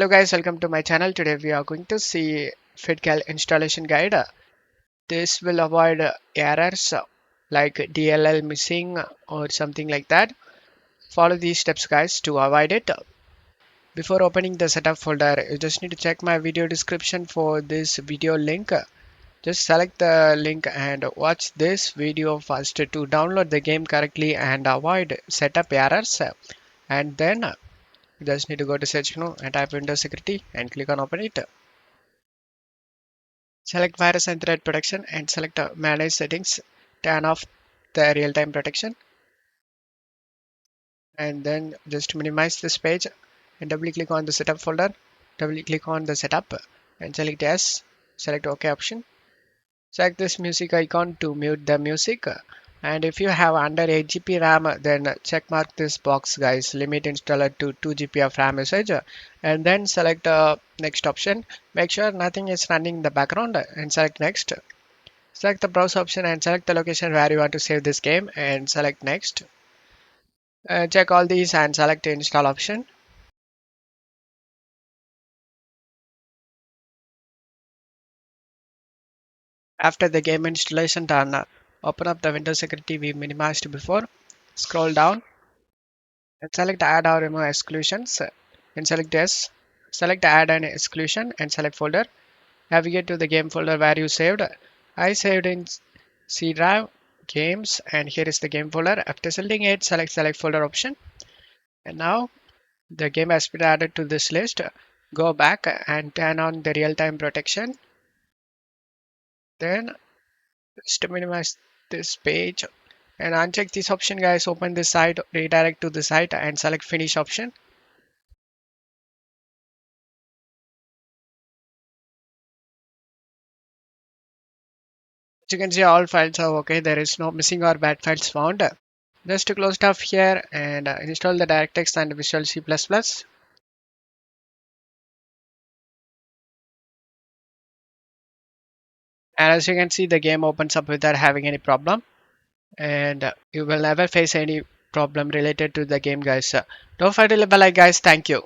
Hello guys, welcome to my channel. Today we are going to see FitGirl installation guide. This will avoid errors like DLL missing or something like that. Follow these steps guys to avoid it. Before opening the setup folder, you just need to check my video description for this video link. Just select the link and watch this video first to download the game correctly and avoid setup errors. And then you just need to go to search menu and type Windows Security and click on open it. Select virus and threat protection and select manage settings. Turn off the real-time protection and then just minimize this page and double click on the setup folder. Double click on the setup and select yes. Select OK option. Select this music icon to mute the music. And if you have under 8 GB RAM, then check mark this box guys, limit installer to 2 GB of RAM usage, and then select next option. Make sure nothing is running in the background and select next. Select the browse option and select the location where you want to save this game and select next. Check all these and select the install option. After the game installation done, open up the Windows security we minimized before. Scroll down and select add or remove exclusions and select yes. Select add an exclusion and select folder. Navigate to the game folder where you saved. I saved in C drive games and here is the game folder. After selecting it, select folder option. And now the game has been added to this list. Go back and turn on the real-time protection. Then just minimize this page and uncheck this option guys. Open this site, redirect to the site and select finish option. As you can see all files are okay. There is no missing or bad files found. Just to close stuff here and install the DirectX and Visual C++. And as you can see the game opens up without having any problem. And you will never face any problem related to the game guys. Don't forget to leave a like guys. Thank you.